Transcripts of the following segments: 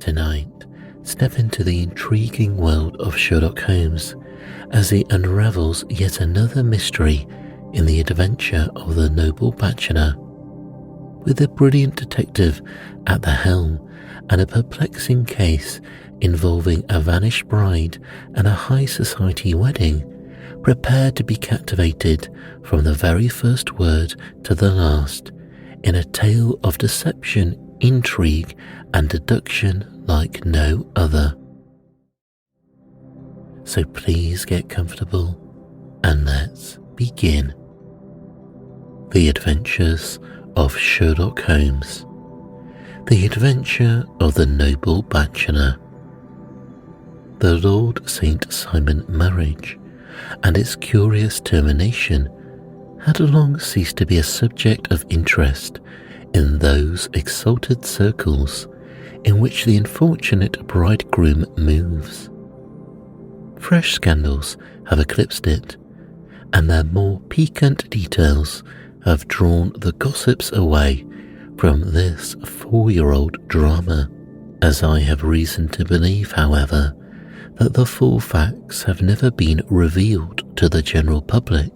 Tonight, step into the intriguing world of Sherlock Holmes as he unravels yet another mystery in the adventure of the Noble Bachelor. With a brilliant detective at the helm and a perplexing case involving a vanished bride and a high society wedding, prepare to be captivated from the very first word to the last in a tale of deception, intrigue, and deduction like no other. So please get comfortable and let's begin. The Adventures of Sherlock Holmes. The Adventure of the Noble Bachelor. The Lord St. Simon marriage and its curious termination had long ceased to be a subject of interest in those exalted circles in which the unfortunate bridegroom moves. Fresh scandals have eclipsed it, and their more piquant details have drawn the gossips away from this 4-year-old drama, as I have reason to believe, however, that the full facts have never been revealed to the general public,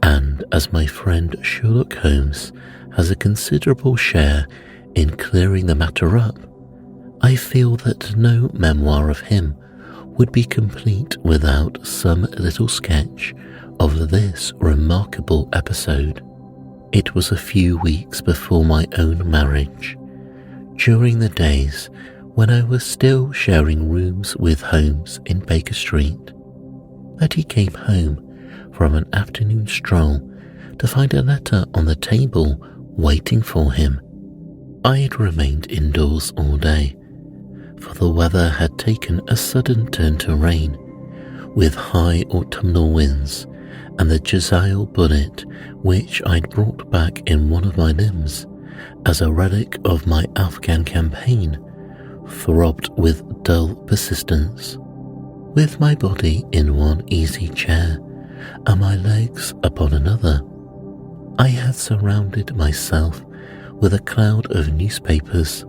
and as my friend Sherlock Holmes has a considerable share in clearing the matter up, I feel that no memoir of him would be complete without some little sketch of this remarkable episode. It was a few weeks before my own marriage, during the days when I was still sharing rooms with Holmes in Baker Street, that he came home from an afternoon stroll to find a letter on the table waiting for him. I had remained indoors all day, for the weather had taken a sudden turn to rain, with high autumnal winds, and the Jezzail bullet which I'd brought back in one of my limbs as a relic of my Afghan campaign throbbed with dull persistence. With my body in one easy chair and my legs upon another, I had surrounded myself with a cloud of newspapers,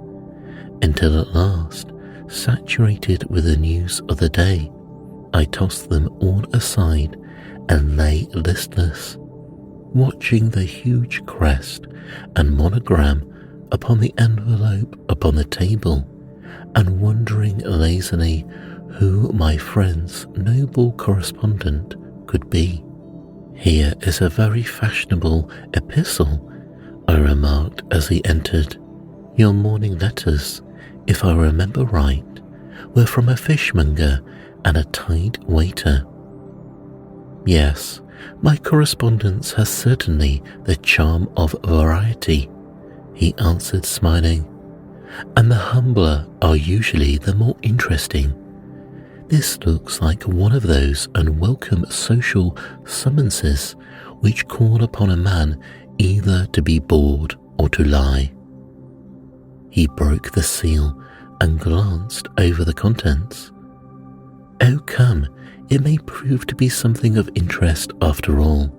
until at last, saturated with the news of the day, I tossed them all aside and lay listless, watching the huge crest and monogram upon the envelope upon the table, and wondering lazily who my friend's noble correspondent could be. "Here is a very fashionable epistle," I remarked as he entered. "Your morning letters, if I remember right, were from a fishmonger and a tide waiter." "Yes, my correspondence has certainly the charm of variety," he answered, smiling, "and the humbler are usually the more interesting. This looks like one of those unwelcome social summonses which call upon a man either to be bored or to lie." He broke the seal and glanced over the contents. "Oh, come, it may prove to be something of interest after all."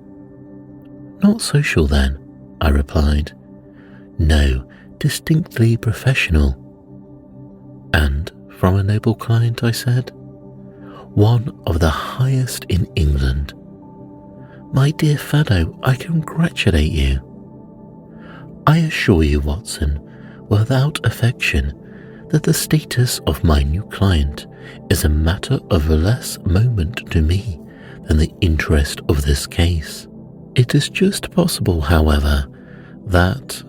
"Not social, then?" I replied. "No, distinctly professional." "And from a noble client?" I said. "One of the highest in England." "My dear fellow, I congratulate you." "I assure you, Watson, without affection, that the status of my new client is a matter of less moment to me than the interest of this case. It is just possible, however, that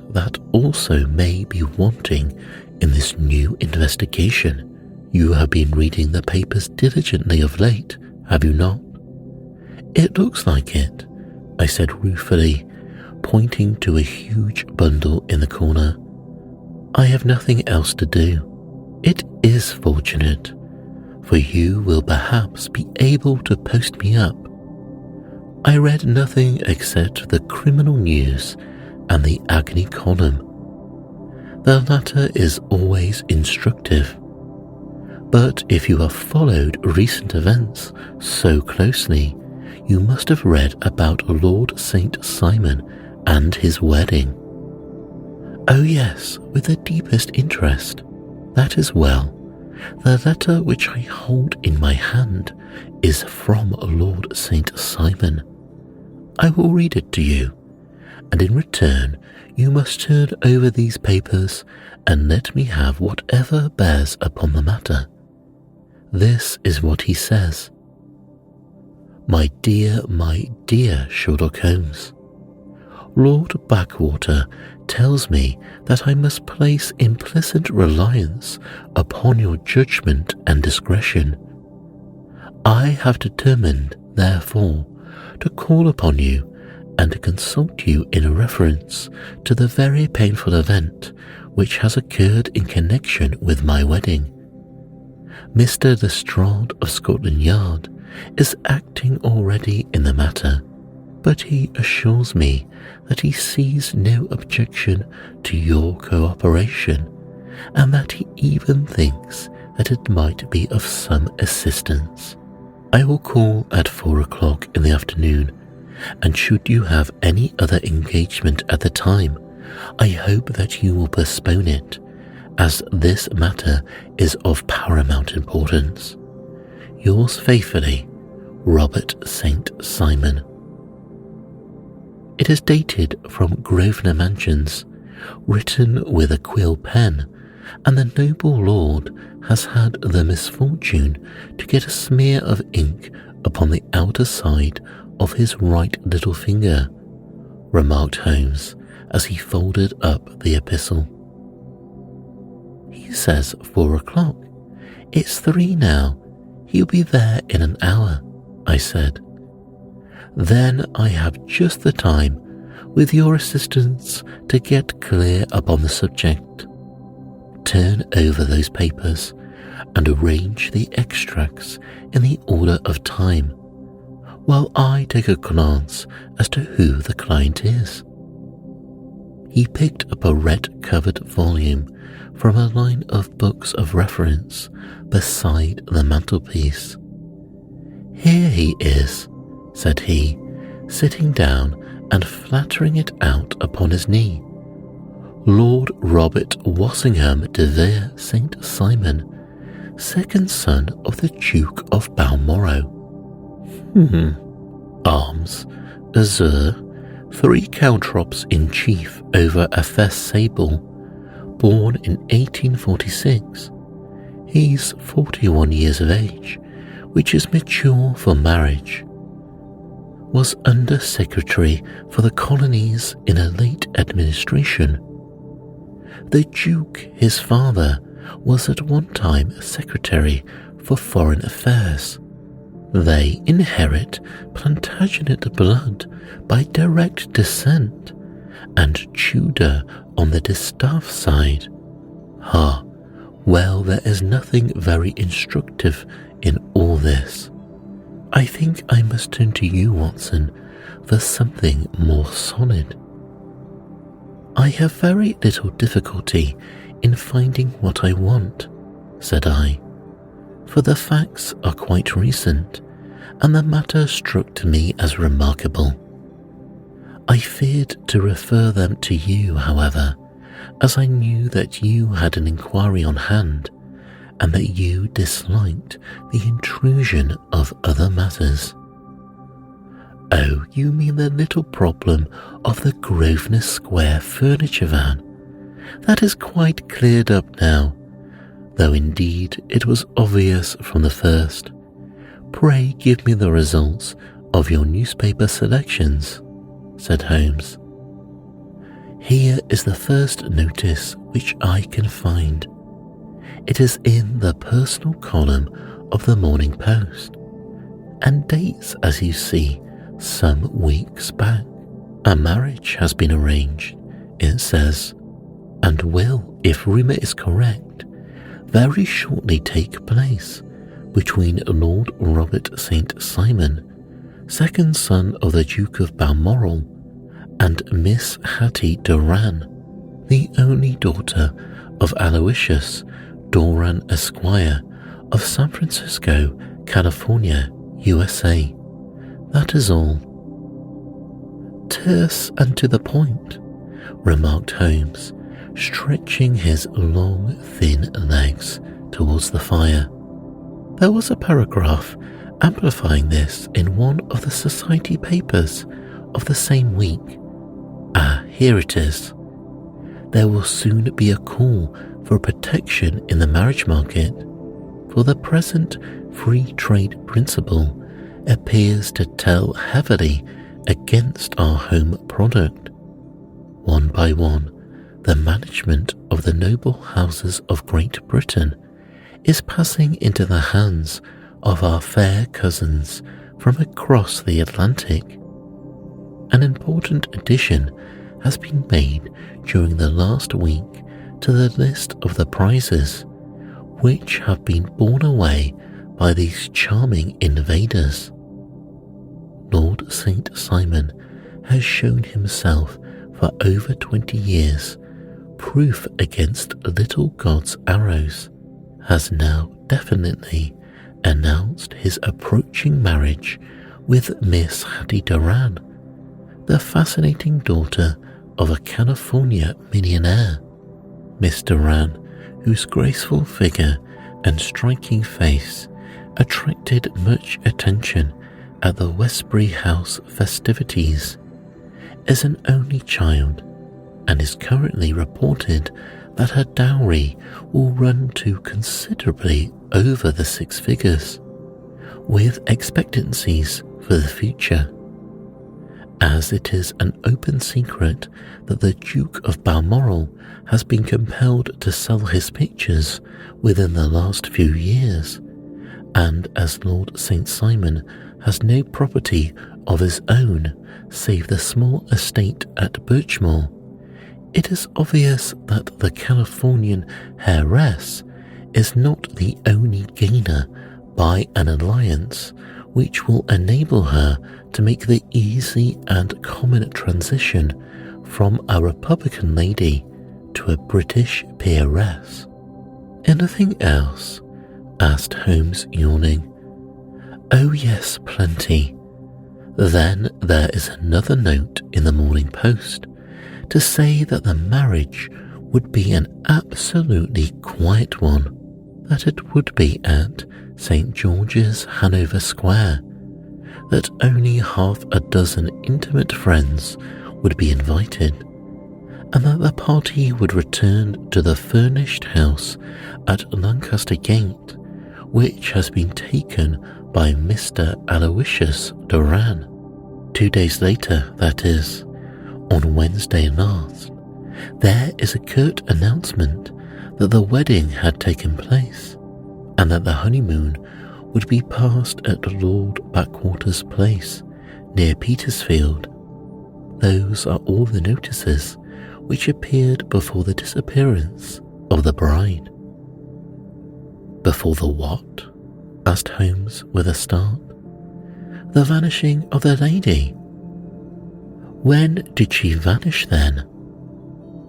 also may be wanting in this new investigation. You have been reading the papers diligently of late, have you not?" "It looks like it," I said ruefully, pointing to a huge bundle in the corner. "I have nothing else to do." "It is fortunate, for you will perhaps be able to post me up." I read nothing except the criminal news and the agony column. The latter is always instructive, but if you have followed recent events so closely, you must have read about Lord St. Simon and his wedding. "Oh yes, with the deepest interest." That is well. The letter which I hold in my hand is from Lord St. Simon. I will read it to you, and in return you must turn over these papers and let me have whatever bears upon the matter. This is what he says. My dear Sherlock Holmes, Lord Backwater tells me that I must place implicit reliance upon your judgment and discretion. I have determined, therefore, to call upon you and to consult you in reference to the very painful event which has occurred in connection with my wedding. Mr. Lestrade of Scotland Yard is acting already in the matter, but he assures me that he sees no objection to your cooperation, and that he even thinks that it might be of some assistance. I will call at 4 o'clock in the afternoon, and should you have any other engagement at the time, I hope that you will postpone it, as this matter is of paramount importance. Yours faithfully, Robert St. Simon. It is dated from Grosvenor Mansions, written with a quill pen, and the noble lord has had the misfortune to get a smear of ink upon the outer side of his right little finger, remarked Holmes as he folded up the epistle. He says 4 o'clock. It's 3 now. He'll be there in an hour, I said. Then I have just the time, with your assistance, to get clear upon the subject. Turn over those papers and arrange the extracts in the order of time, while I take a glance as to who the client is. He picked up a red-covered volume from a line of books of reference beside the mantelpiece. Here he is, said he, sitting down and flattering it out upon his knee. Lord Robert Walsingham de Vere St. Simon, second son of the Duke of Balmoral. Arms, azure, 3 caltrops in chief over a fess sable, born in 1846. He's 41 years of age, which is mature for marriage. Was Under Secretary for the Colonies in a late administration. The Duke, his father, was at one time Secretary for Foreign Affairs. They inherit Plantagenet blood by direct descent, and Tudor on the distaff side. Well, there is nothing very instructive in all this. I think I must turn to you, Watson, for something more solid. I have very little difficulty in finding what I want, said I, for the facts are quite recent, and the matter struck to me as remarkable. I feared to refer them to you, however, as I knew that you had an inquiry on hand, and that you disliked the intrusion of other matters. Oh, you mean the little problem of the Grosvenor Square furniture van. That is quite cleared up now, though indeed it was obvious from the first. Pray give me the results of your newspaper selections, said Holmes. Here is the first notice which I can find. It is in the personal column of the Morning Post, and dates, as you see, some weeks back. A marriage has been arranged, it says, and will, if rumour is correct, very shortly take place between Lord Robert St. Simon, second son of the Duke of Balmoral, and Miss Hattie Doran, the only daughter of Aloysius Doran Esquire of San Francisco, California, USA. That is all. Terse and to the point, remarked Holmes, stretching his long, thin legs towards the fire. There was a paragraph amplifying this in one of the society papers of the same week. Here it is. There will soon be a call for protection in the marriage market, for the present free trade principle appears to tell heavily against our home product. One by one, the management of the noble houses of Great Britain is passing into the hands of our fair cousins from across the Atlantic. An important addition has been made during the last week to the list of the prizes which have been borne away by these charming invaders. Lord St. Simon has shown himself for over 20 years proof against little God's arrows, has now definitely announced his approaching marriage with Miss Hattie Doran, the fascinating daughter of a California millionaire. Miss Doran, whose graceful figure and striking face attracted much attention at the Westbury House festivities, is an only child and is currently reported that her dowry will run to considerably over the 6 figures, with expectancies for the future. As it is an open secret that the Duke of Balmoral has been compelled to sell his pictures within the last few years, and as Lord St. Simon has no property of his own save the small estate at Birchmoor, it is obvious that the Californian heiress is not the only gainer by an alliance which will enable her to make the easy and common transition from a Republican lady to a British peeress. "Anything else?" asked Holmes, yawning. "Oh yes, plenty. Then there is another note in the Morning Post to say that the marriage would be an absolutely quiet one, that it would be at St. George's, Hanover Square, that only half a dozen intimate friends would be invited, and that the party would return to the furnished house at Lancaster Gate, which has been taken by Mr. Aloysius Doran. 2 days later, that is, on Wednesday last, there is a curt announcement that the wedding had taken place, and that the honeymoon would be passed at Lord Backwater's place, near Petersfield. Those are all the notices which appeared before the disappearance of the bride." "Before the what?" asked Holmes with a start. "The vanishing of the lady." "When did she vanish then?"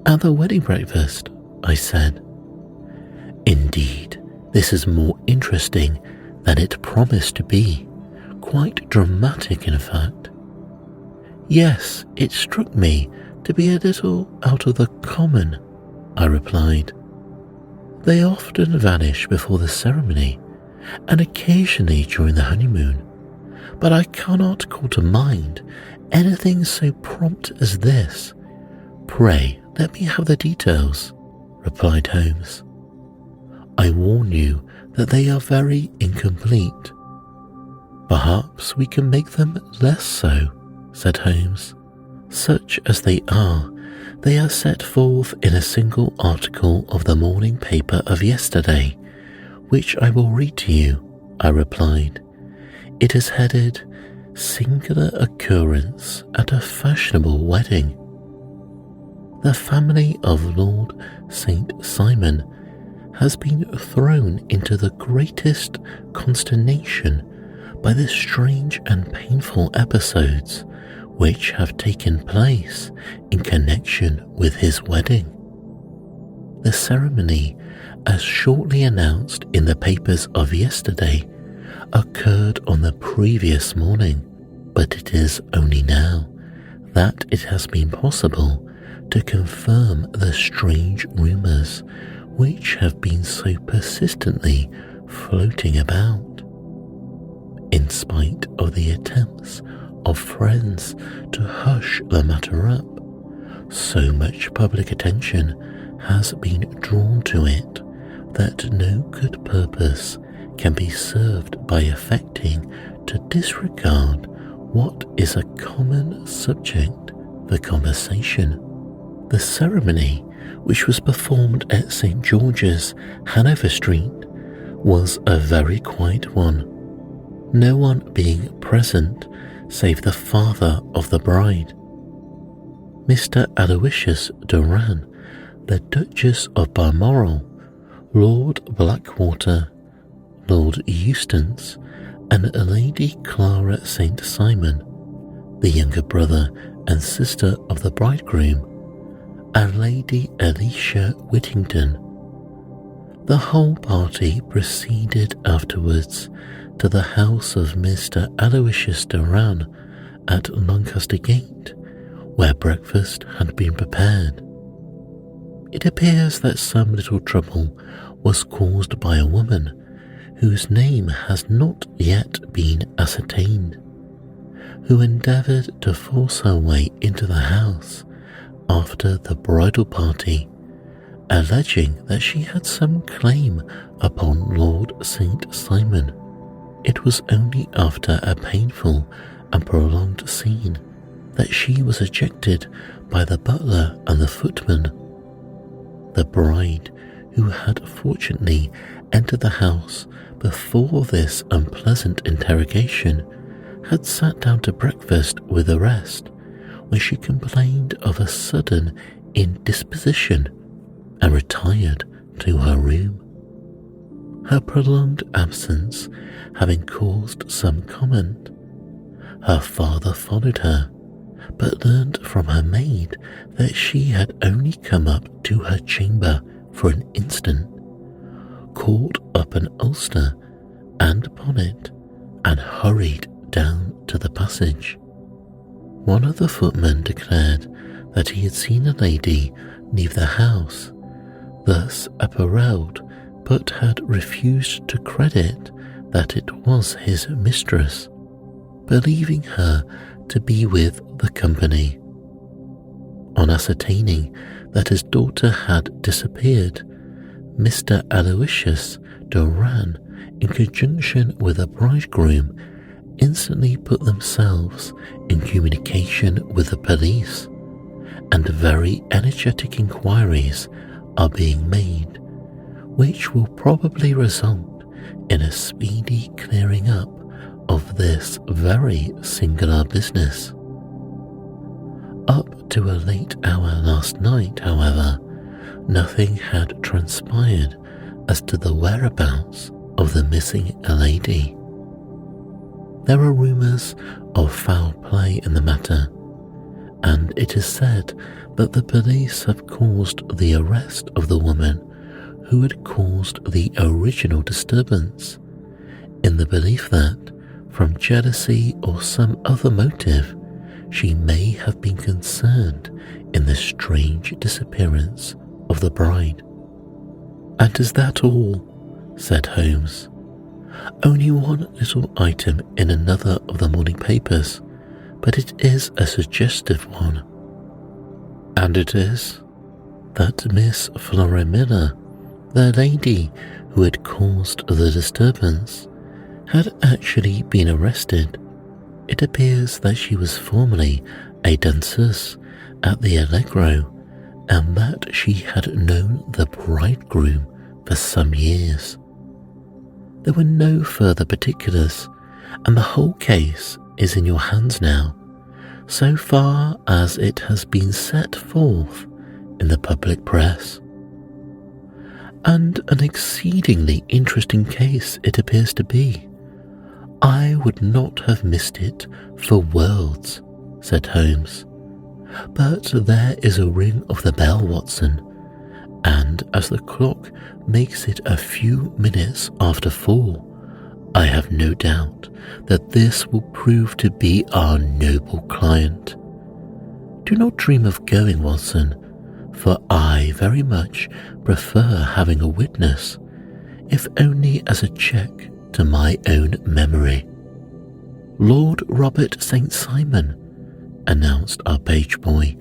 "At the wedding breakfast," I said. "Indeed, this is more interesting than it promised to be, quite dramatic in fact." "Yes, it struck me to be a little out of the common," I replied. "They often vanish before the ceremony, and occasionally during the honeymoon, but I cannot call to mind anything so prompt as this. Pray, let me have the details," replied Holmes. "I warn you that they are very incomplete." "Perhaps we can make them less so," said Holmes. "Such as they are set forth in a single article of the morning paper of yesterday, which I will read to you," I replied. "It is headed, 'Singular Occurrence at a Fashionable Wedding.' The family of Lord St. Simon has been thrown into the greatest consternation by the strange and painful episodes which have taken place in connection with his wedding. The ceremony, as shortly announced in the papers of yesterday, occurred on the previous morning, but it is only now that it has been possible to confirm the strange rumours which have been so persistently floating about. In spite of the attempts of friends to hush the matter up, so much public attention has been drawn to it that no good purpose can be served by affecting to disregard what is a common subject for conversation. The ceremony, which was performed at St. George's, Hanover Street, was a very quiet one, no one being present save the father of the bride. Mr. Aloysius Doran, the Duchess of Balmoral, Lord Blackwater, Lord Eustace, and Lady Clara St. Simon, the younger brother and sister of the bridegroom, and Lady Alicia Whittington. The whole party proceeded afterwards to the house of Mr. Aloysius Doran at Lancaster Gate, where breakfast had been prepared. It appears that some little trouble was caused by a woman whose name has not yet been ascertained, who endeavoured to force her way into the house after the bridal party, alleging that she had some claim upon Lord St. Simon. It was only after a painful and prolonged scene that she was ejected by the butler and the footman. The bride, who had fortunately entered the house before this unpleasant interrogation, had sat down to breakfast with the rest when she complained of a sudden indisposition and retired to her room. Her prolonged absence having caused some comment, her father followed her, but learned from her maid that she had only come up to her chamber for an instant, caught up an ulster and bonnet, and hurried down to the passage. One of the footmen declared that he had seen a lady leave the house, thus apparelled, but had refused to credit that it was his mistress, believing her to be with the company. On ascertaining that his daughter had disappeared, Mr. Aloysius Doran, in conjunction with the bridegroom, instantly put themselves in communication with the police, and very energetic inquiries are being made, which will probably result in a speedy clearing up of this very singular business. Up to a late hour last night, however, nothing had transpired as to the whereabouts of the missing lady. There are rumours of foul play in the matter, and it is said that the police have caused the arrest of the woman who had caused the original disturbance, in the belief that, from jealousy or some other motive, she may have been concerned in the strange disappearance of the bride. "And is that all?" said Holmes. "Only one little item in another of the morning papers, but it is a suggestive one." "And it is?" "That Miss Flora Miller, the lady who had caused the disturbance, had actually been arrested. It appears that she was formerly a danseuse at the Allegro, and that she had known the bridegroom for some years. There were no further particulars, and the whole case is in your hands now, so far as it has been set forth in the public press. And an exceedingly interesting case it appears to be. I would not have missed it for worlds," said Holmes. "But there is a ring of the bell, Watson, and as the clock makes it a few minutes after 4, I have no doubt that this will prove to be our noble client. Do not dream of going, Watson, for I very much prefer having a witness, if only as a check to my own memory. Lord Robert St. Simon, announced our page boy,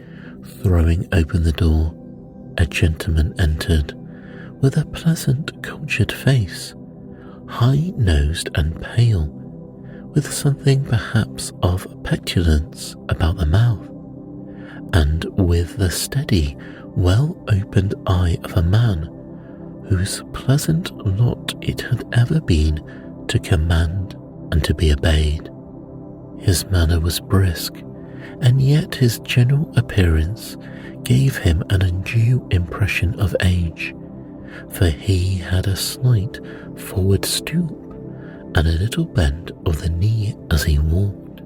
throwing open the door. A gentleman entered, with a pleasant, cultured face, high-nosed and pale, with something perhaps of petulance about the mouth, and with the steady, well-opened eye of a man whose pleasant lot it had ever been to command and to be obeyed. His manner was brisk, and yet his general appearance gave him an undue impression of age, for he had a slight forward stoop and a little bend of the knee as he walked.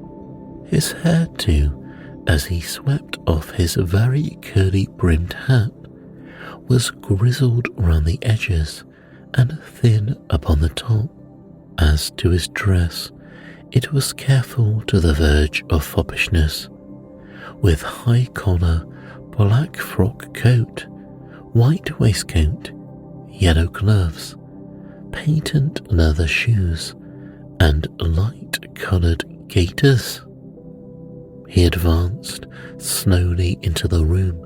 His hair, too, as he swept off his very curly-brimmed hat, was grizzled round the edges and thin upon the top. As to his dress, it was careful to the verge of foppishness, with high collar, black frock coat, white waistcoat, yellow gloves, patent leather shoes, and light-coloured gaiters. He advanced slowly into the room,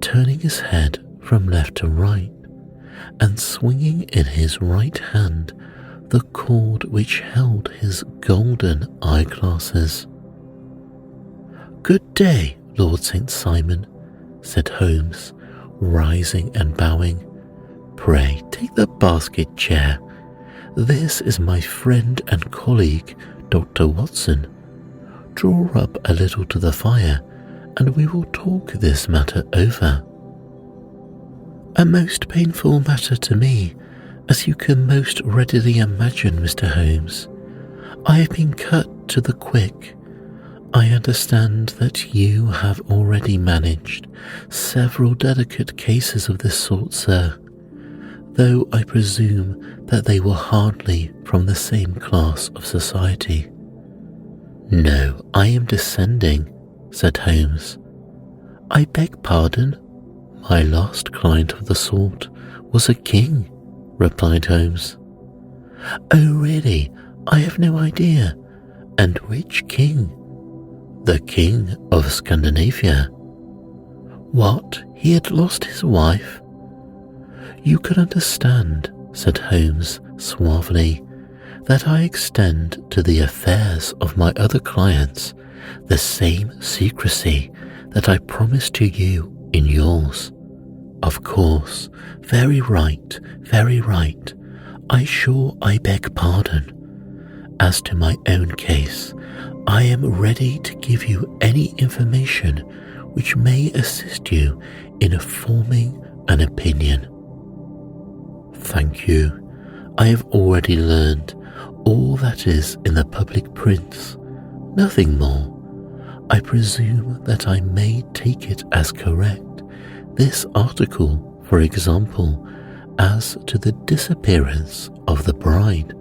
turning his head from left to right, and swinging in his right hand the cord which held his golden eyeglasses. "Good day, Lord St. Simon," said Holmes, rising and bowing. "Pray take the basket chair. This is my friend and colleague, Dr. Watson. Draw up a little to the fire, and we will talk this matter over." "A most painful matter to me, as you can most readily imagine, Mr. Holmes. I have been cut to the quick. I understand that you have already managed several delicate cases of this sort, sir, though I presume that they were hardly from the same class of society." "No, I am descending," said Holmes. "I beg pardon. My last client of the sort was a king," replied Holmes. "Oh, really? I have no idea. And which king?" "The king of Scandinavia." "What? He had lost his wife?" "You can understand," said Holmes suavely, "that I extend to the affairs of my other clients the same secrecy that I promised to you in yours." "Of course. Very right, very right. I beg pardon. As to my own case, I am ready to give you any information which may assist you in forming an opinion." "Thank you. I have already learned all that is in the public prints, nothing more. I presume that I may take it as correct, this article, for example, as to the disappearance of the bride."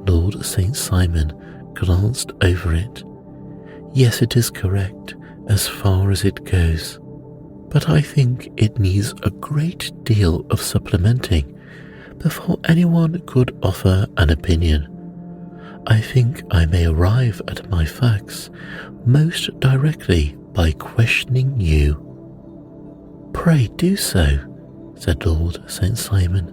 Lord St. Simon glanced over it. "Yes, it is correct as far as it goes, but I think it needs a great deal of supplementing before anyone could offer an opinion. I think I may arrive at my facts most directly by questioning you." "Pray do so," said Lord St. Simon.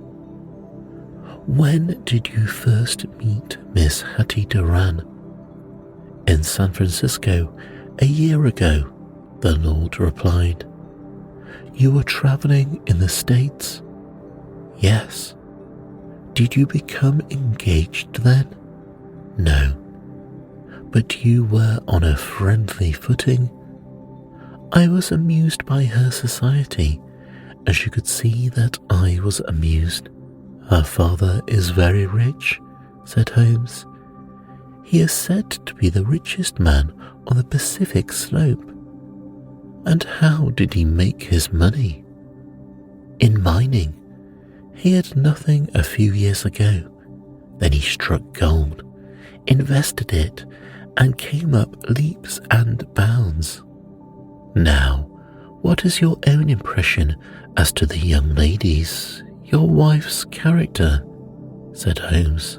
"When did you first meet Miss Hattie Duran?" "In San Francisco, a year ago," the Lord replied. "You were travelling in the States?" "Yes." "Did you become engaged then?" "No." "But you were on a friendly footing?" "I was amused by her society, as you could see that I was amused." "Her father is very rich?" said Holmes. "He is said to be the richest man on the Pacific slope." "And how did he make his money?" "In mining. He had nothing a few years ago. Then he struck gold, invested it, and came up leaps and bounds." Now, what is your own impression as to the young lady's, your wife's character? Said Holmes.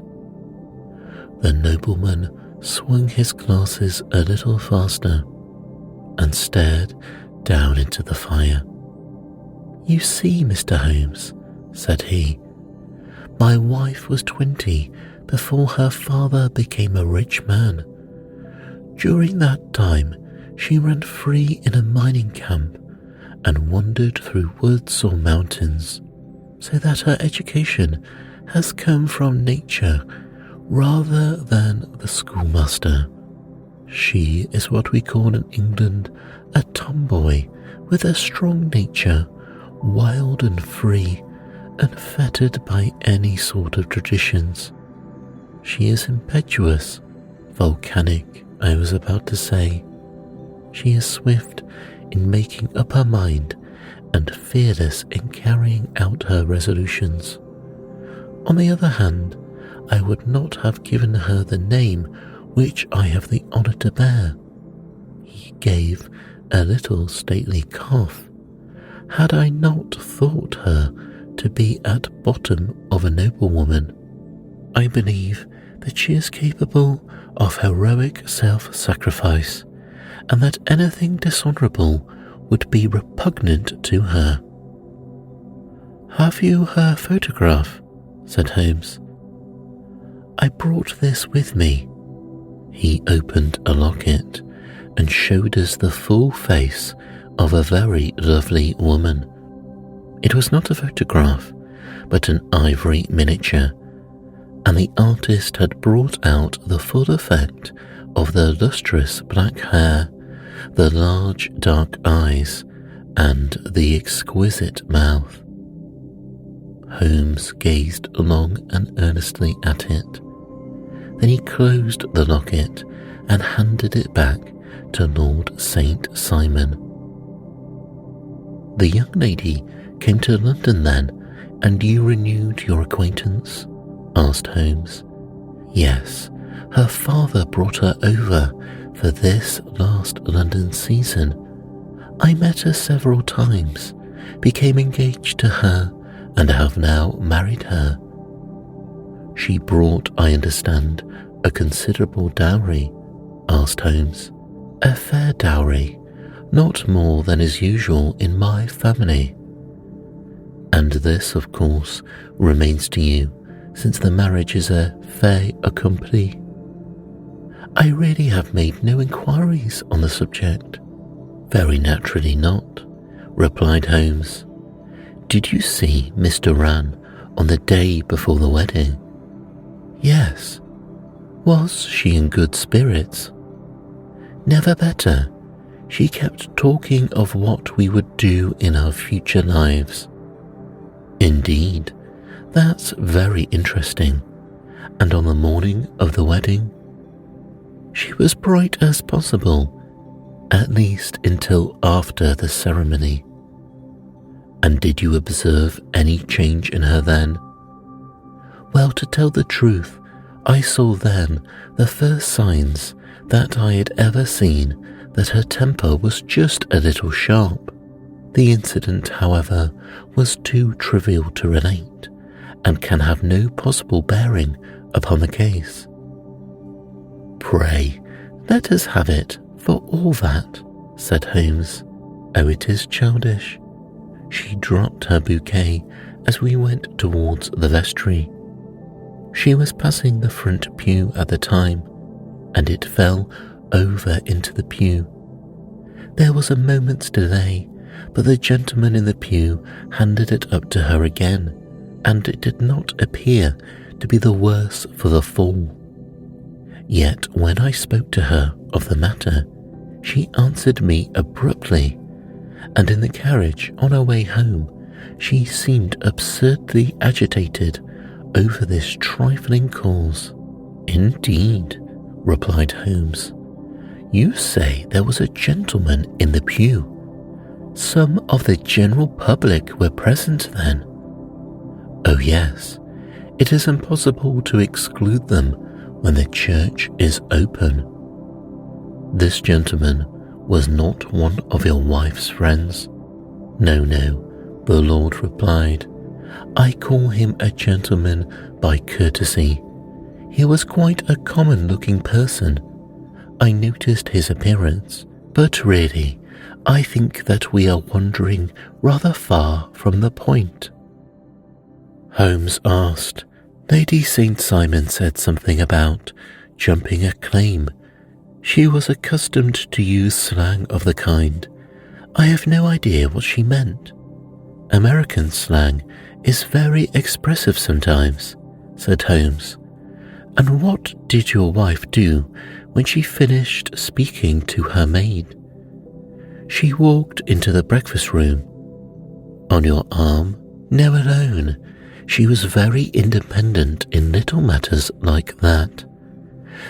The nobleman swung his glasses a little faster and stared down into the fire. You see, Mr. Holmes, said he, my wife was 20 before her father became a rich man. During that time, she ran free in a mining camp and wandered through woods or mountains, so that her education has come from nature rather than the schoolmaster. She is what we call in England a tomboy with a strong nature, wild and free, unfettered by any sort of traditions. She is impetuous, volcanic, I was about to say. She is swift in making up her mind and fearless in carrying out her resolutions. On the other hand, I would not have given her the name which I have the honour to bear. He gave a little stately cough. Had I not thought her to be at bottom of a noblewoman, I believe that she is capable of heroic self-sacrifice, and that anything dishonourable would be repugnant to her. Have you her photograph? Said Holmes. I brought this with me. He opened a locket and showed us the full face of a very lovely woman. It was not a photograph, but an ivory miniature, and the artist had brought out the full effect of the lustrous black hair, the large dark eyes, and the exquisite mouth. Holmes gazed long and earnestly at it. Then he closed the locket and handed it back to Lord St. Simon. The young lady came to London then, and you renewed your acquaintance? Asked Holmes. Yes, her father brought her over for this last London season. I met her several times, became engaged to her, and have now married her. She brought, I understand, a considerable dowry? Asked Holmes. A fair dowry, not more than is usual in my family. And this, of course, remains to you, since the marriage is a fait accompli. I really have made no inquiries on the subject. Very naturally not, replied Holmes. Did you see Mr. Rann on the day before the wedding? Yes. Was she in good spirits? Never better. She kept talking of what we would do in our future lives. Indeed, that's very interesting. And on the morning of the wedding? She was bright as possible, at least until after the ceremony. And did you observe any change in her then? Well, to tell the truth, I saw then the first signs that I had ever seen that her temper was just a little sharp. The incident, however, was too trivial to relate, and can have no possible bearing upon the case. Pray, let us have it for all that, said Holmes. Oh, it is childish. She dropped her bouquet as we went towards the vestry. She was passing the front pew at the time, and it fell over into the pew. There was a moment's delay, but the gentleman in the pew handed it up to her again, and it did not appear to be the worse for the fall. Yet when I spoke to her of the matter, she answered me abruptly, and in the carriage on our way home, she seemed absurdly agitated over this trifling cause. Indeed, replied Holmes. You say there was a gentleman in the pew. Some of the general public were present then? Oh yes, it is impossible to exclude them when the church is open. This gentleman was not one of your wife's friends?" "No, no," the Lord replied. "I call him a gentleman by courtesy. He was quite a common-looking person. I noticed his appearance, but really, I think that we are wandering rather far from the point." Holmes asked. Lady St. Simon said something about jumping a claim. She was accustomed to use slang of the kind. I have no idea what she meant. "American slang is very expressive sometimes," said Holmes. "And what did your wife do when she finished speaking to her maid?" "She walked into the breakfast room." "On your arm?" "No, alone. She was very independent in little matters like that.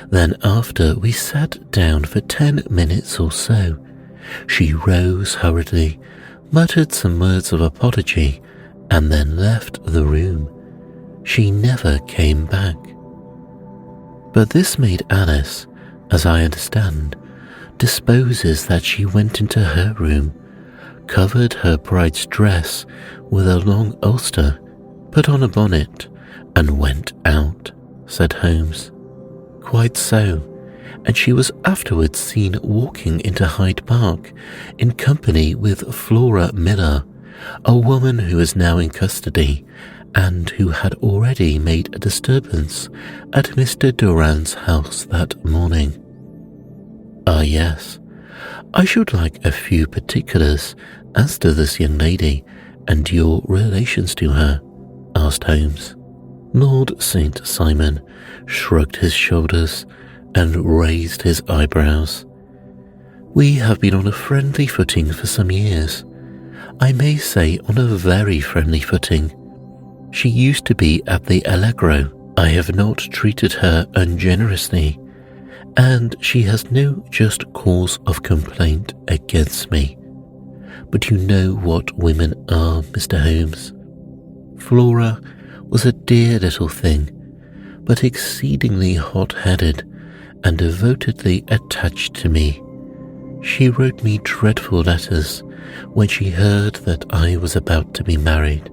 Then after we sat down for 10 minutes or so, she rose hurriedly, muttered some words of apology, and then left the room. She never came back." But this maid Alice, as I understand, disposes that she went into her room, covered her bride's dress with a long ulster, put on a bonnet, and went out, said Holmes. "Quite so, and she was afterwards seen walking into Hyde Park in company with Flora Miller, a woman who is now in custody and who had already made a disturbance at Mr. Durand's house that morning." "Ah, yes. I should like a few particulars as to this young lady and your relations to her," asked Holmes. Lord St. Simon shrugged his shoulders and raised his eyebrows. "We have been on a friendly footing for some years. I may say on a very friendly footing. She used to be at the Allegro. I have not treated her ungenerously, and she has no just cause of complaint against me. But you know what women are, Mr. Holmes. Flora was a dear little thing, but exceedingly hot-headed and devotedly attached to me. She wrote me dreadful letters when she heard that I was about to be married,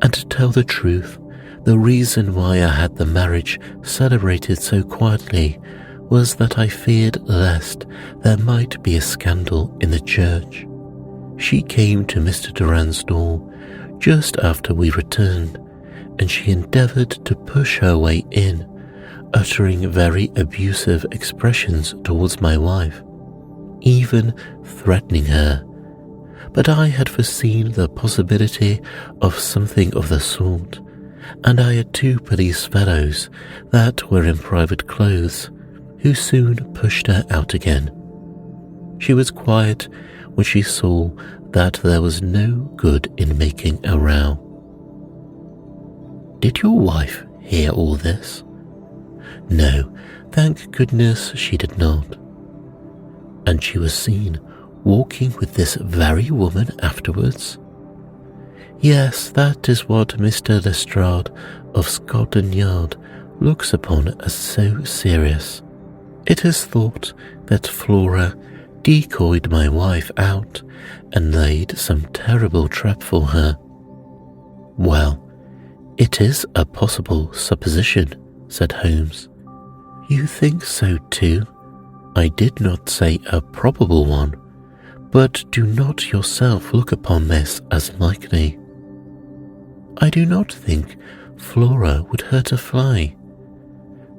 and to tell the truth, the reason why I had the marriage celebrated so quietly was that I feared lest there might be a scandal in the church. She came to Mr. Durand's door just after we returned, and she endeavoured to push her way in, uttering very abusive expressions towards my wife, even threatening her. But I had foreseen the possibility of something of the sort, and I had 2 police fellows that were in private clothes, who soon pushed her out again. She was quiet when she saw that there was no good in making a row." "Did your wife hear all this?" "No, thank goodness she did not." "And she was seen walking with this very woman afterwards?" "Yes, that is what Mr. Lestrade of Scotland Yard looks upon as so serious. It is thought that Flora decoyed my wife out and laid some terrible trap for her." "Well, it is a possible supposition," said Holmes. "You think so too? I did not say a probable one, but do not yourself look upon this as likely?" "I do not think Flora would hurt a fly.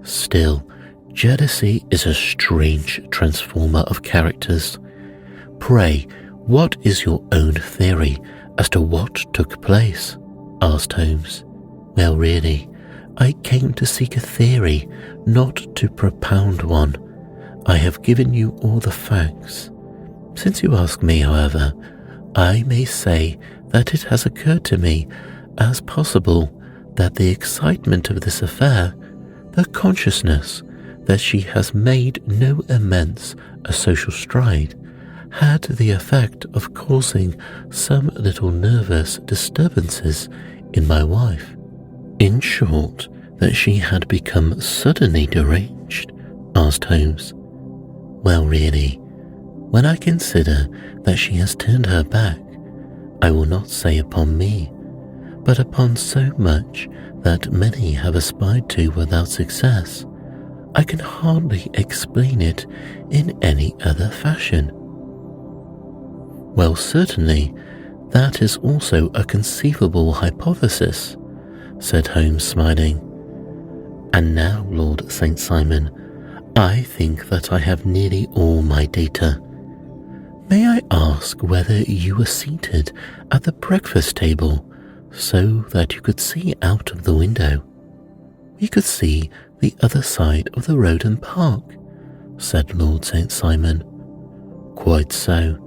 Still, jealousy is a strange transformer of characters. Pray, what is your own theory as to what took place?" asked Holmes. "Well, really, I came to seek a theory, not to propound one. I have given you all the facts. Since you ask me, however, I may say that it has occurred to me as possible that the excitement of this affair, the consciousness that she has made no immense a social stride, had the effect of causing some little nervous disturbances in my wife. In short, that she had become suddenly deranged?" asked Holmes. "Well, really, When I consider that she has turned her back, I will not say upon me, but upon so much that many have aspired to without success, I can hardly explain it in any other fashion. Well, certainly, that is also a conceivable hypothesis, said Holmes, smiling. And now, Lord St. Simon, I think that I have nearly all my data. May I ask whether you were seated at the breakfast table so that you could see out of the window? We could see the other side of the road and park, said Lord St. Simon. Quite so.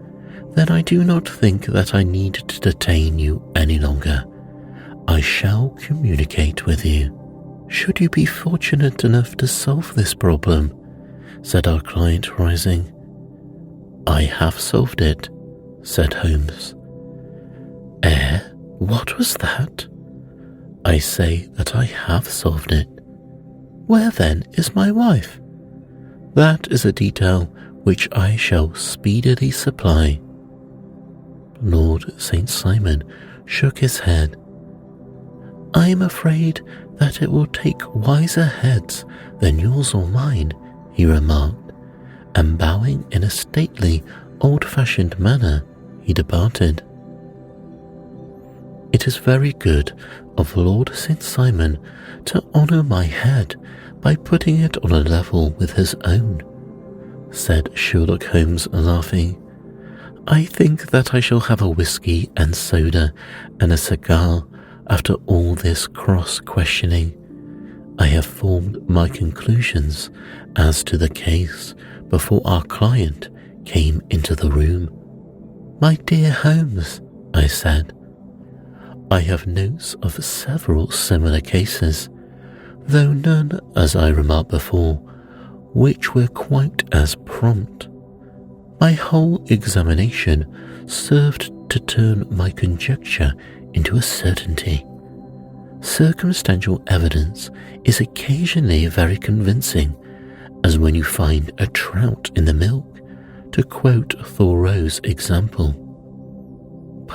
Then I do not think that I need to detain you any longer. I shall communicate with you. Should you be fortunate enough to solve this problem, said our client, rising. I have solved it, said Holmes. What was that? I say that I have solved it. Where then is my wife? That is a detail which I shall speedily supply. Lord St. Simon shook his head. I am afraid that it will take wiser heads than yours or mine, he remarked, and bowing in a stately, old-fashioned manner, he departed. It is very good of Lord St. Simon to honour my head by putting it on a level with his own, said Sherlock Holmes, laughing. I think that I shall have a whisky and soda and a cigar after all this cross-questioning. I have formed my conclusions as to the case before our client came into the room. My dear Holmes, I said, I have notes of several similar cases, though none, as I remarked before, which were quite as prompt. My whole examination served to turn my conjecture into a certainty. Circumstantial evidence is occasionally very convincing, as when you find a trout in the milk, to quote Thoreau's example.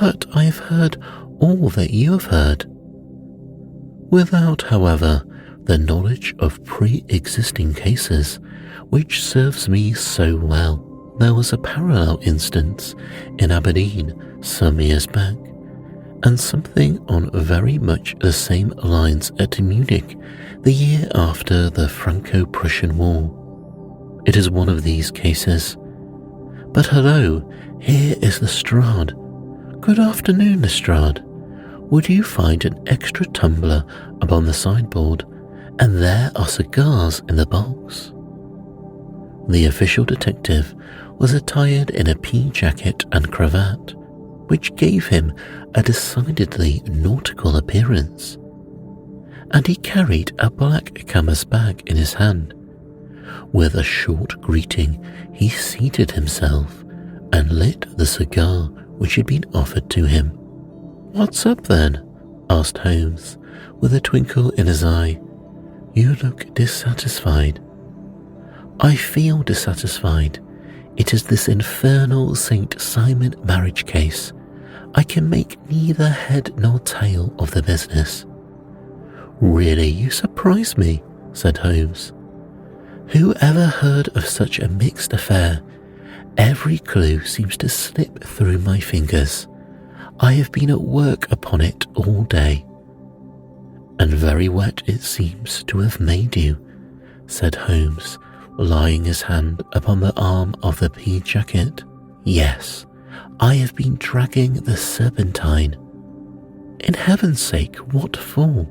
But I have heard all that you have heard, without, however, the knowledge of pre-existing cases, which serves me so well. There was a parallel instance in Aberdeen some years back, and something on very much the same lines at Munich the year after the Franco-Prussian War. It is one of these cases. But hello, here is Lestrade. Good afternoon, Lestrade. Would you find an extra tumbler upon the sideboard, and there are cigars in the box? The official detective was attired in a pea jacket and cravat, which gave him a decidedly nautical appearance, and he carried a black canvas bag in his hand. With a short greeting, he seated himself and lit the cigar which had been offered to him. What's up then? Asked Holmes, with a twinkle in his eye. You look dissatisfied. I feel dissatisfied. It is this infernal St. Simon marriage case. I can make neither head nor tail of the business. Really, you surprise me, said Holmes. Who ever heard of such a mixed affair? Every clue seems to slip through my fingers. I have been at work upon it all day. And very wet it seems to have made you, said Holmes, laying his hand upon the arm of the pea jacket. Yes, I have been dragging the serpentine. In heaven's sake, what for?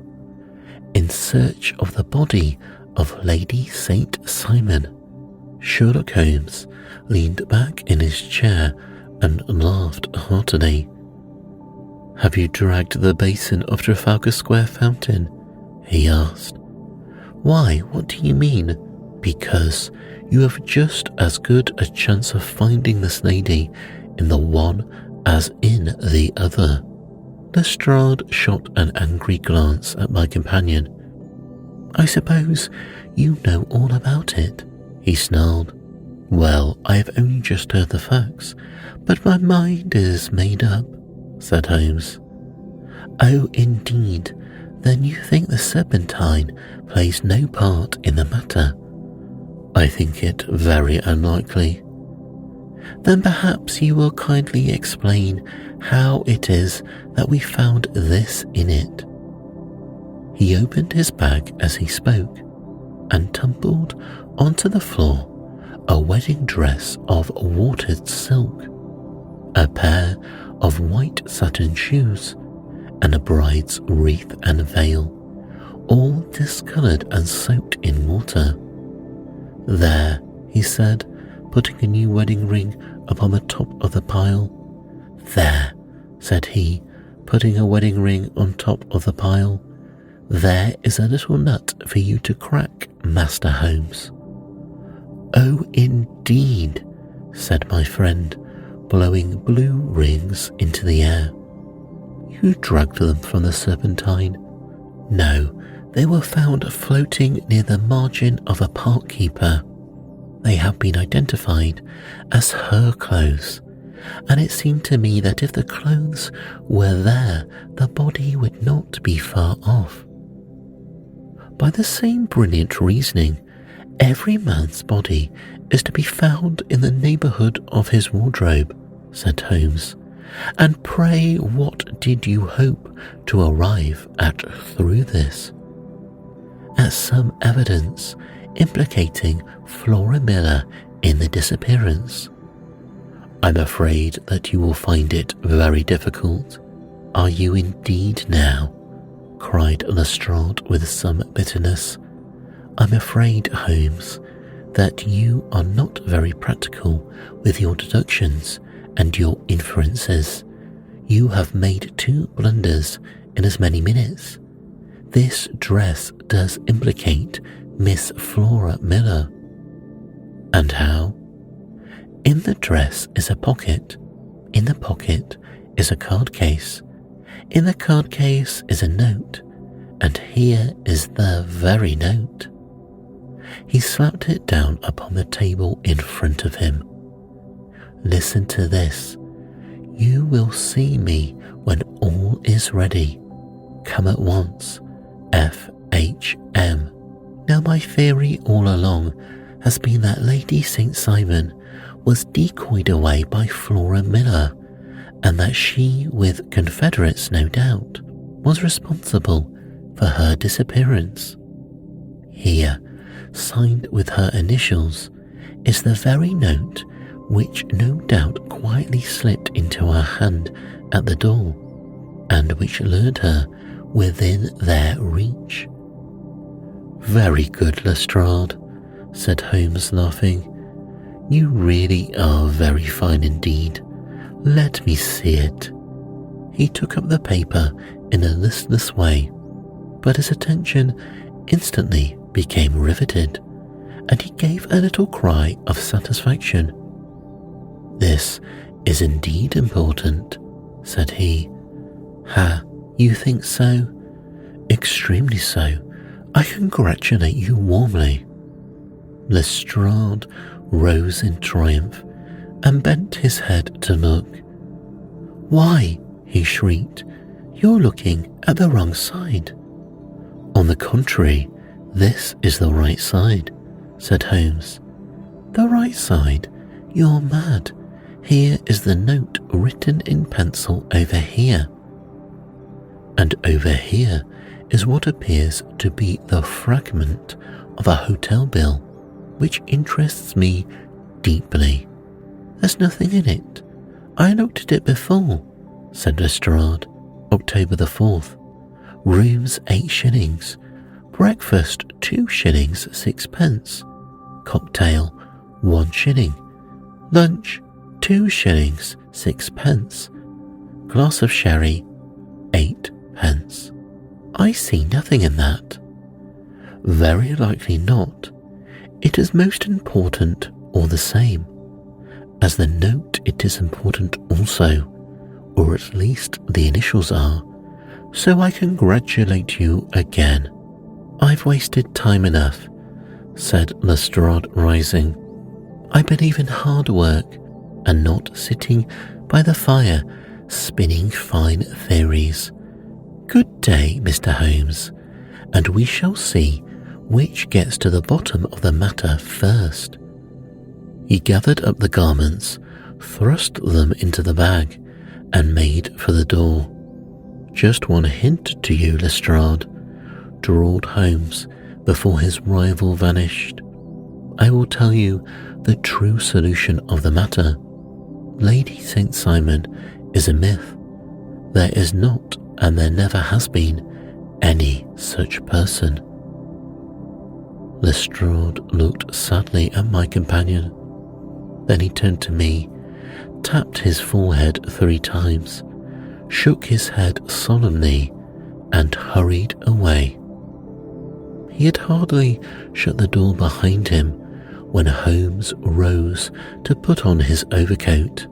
In search of the body of Lady St. Simon. Sherlock Holmes leaned back in his chair and laughed heartily. Have you dragged the basin of Trafalgar Square fountain? He asked. Why, what do you mean? Because you have just as good a chance of finding this lady in the one as in the other. Lestrade shot an angry glance at my companion. I suppose you know all about it, he snarled. Well, I have only just heard the facts, but my mind is made up, said Holmes. Oh, indeed. Then you think the serpentine plays no part in the matter? I think it very unlikely. Then perhaps you will kindly explain how it is that we found this in it. He opened his bag as he spoke and tumbled onto the floor a wedding dress of watered silk, a pair of white satin shoes, and a bride's wreath and veil, all discoloured and soaked in water. There, he said, putting a new wedding ring upon the top of the pile. There, said he, putting a wedding ring on top of the pile. There is a little nut for you to crack, Master Holmes. Oh, indeed, said my friend, blowing blue rings into the air. You drugged them from the serpentine? No, they were found floating near the margin of a park keeper. They have been identified as her clothes, and it seemed to me that if the clothes were there, the body would not be far off. By the same brilliant reasoning, every man's body is to be found in the neighbourhood of his wardrobe, said Holmes. And pray, what did you hope to arrive at through this? At some evidence implicating Flora Miller in the disappearance. I'm afraid that you will find it very difficult. Are you indeed now? Cried Lestrade with some bitterness. I'm afraid, Holmes, that you are not very practical with your deductions and your inferences. You have made 2 blunders in as many minutes. This dress does implicate Miss Flora Miller. And how? In the dress is a pocket. In the pocket is a card case. In the card case is a note. And here is the very note. He slapped it down upon the table in front of him. Listen to this. You will see me when all is ready. Come at once. F.H.M. Now my theory all along has been that Lady St. Simon was decoyed away by Flora Miller, and that she, with confederates no doubt, was responsible for her disappearance. Here, signed with her initials, is the very note which no doubt quietly slipped into her hand at the door, and which lured her within their reach. Very good, Lestrade, said Holmes, laughing. You really are very fine indeed. Let me see it. He took up the paper in a listless way, but his attention instantly became riveted, and he gave a little cry of satisfaction. This is indeed important, said he. Ha, you think so? Extremely so. I congratulate you warmly. Lestrade rose in triumph and bent his head to look. Why, he shrieked, you're looking at the wrong side. On the contrary, this is the right side, said Holmes. The right side? You're mad. Here is the note written in pencil over here. And over here is what appears to be the fragment of a hotel bill, which interests me deeply. There's nothing in it. I looked at it before, said Lestrade. October the 4th. Rooms 8 shillings. Breakfast 2 shillings 6 pence. Cocktail 1 shilling. Lunch 2 shillings 6 pence. Glass of sherry 8 pence. I see nothing in that. Very likely not. It is most important all the same. As the note it is important also, or at least the initials are, so I congratulate you again. I've wasted time enough, said Lestrade, rising. I believe in hard work and not sitting by the fire spinning fine theories. Good day, Mr. Holmes, and we shall see which gets to the bottom of the matter first." He gathered up the garments, thrust them into the bag, and made for the door. "Just one hint to you, Lestrade," drawled Holmes before his rival vanished. "I will tell you the true solution of the matter. Lady St. Simon is a myth. There is not, and there never has been, any such person." Lestrade looked sadly at my companion. Then he turned to me, tapped his forehead 3 times, shook his head solemnly, and hurried away. He had hardly shut the door behind him when Holmes rose to put on his overcoat.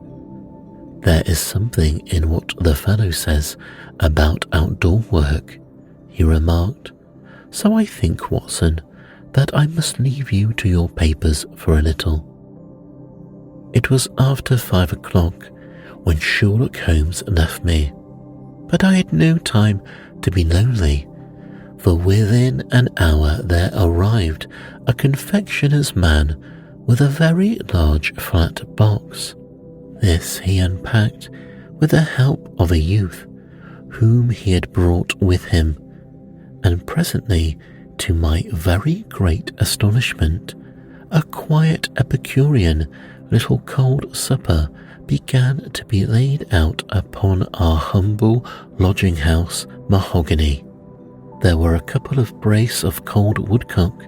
"There is something in what the fellow says about outdoor work," he remarked, "so I think, Watson, that I must leave you to your papers for a little." It was after 5 o'clock when Sherlock Holmes left me, but I had no time to be lonely, for within an hour there arrived a confectioner's man with a very large flat box. This he unpacked with the help of a youth whom he had brought with him, and presently, to my very great astonishment, a quiet Epicurean little cold supper began to be laid out upon our humble lodging-house mahogany. There were a couple of brace of cold woodcock,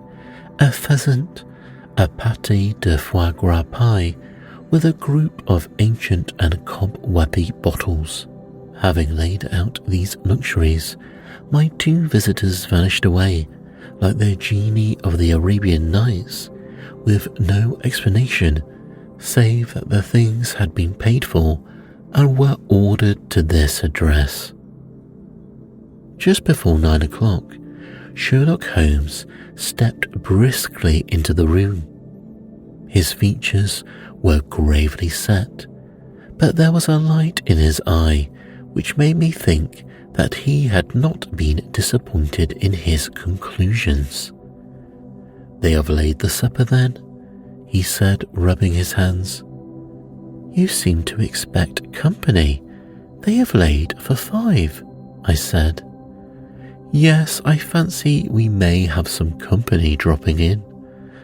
a pheasant, a pâté de foie gras pie, with a group of ancient and cobwebby bottles. Having laid out these luxuries, my 2 visitors vanished away like the genii of the Arabian Nights, with no explanation save that the things had been paid for and were ordered to this address. Just before 9 o'clock, Sherlock Holmes stepped briskly into the room. His features were gravely set, but there was a light in his eye which made me think that he had not been disappointed in his conclusions. "They have laid the supper then?" he said, rubbing his hands. "You seem to expect company. They have laid for 5, I said. "Yes, I fancy we may have some company dropping in,"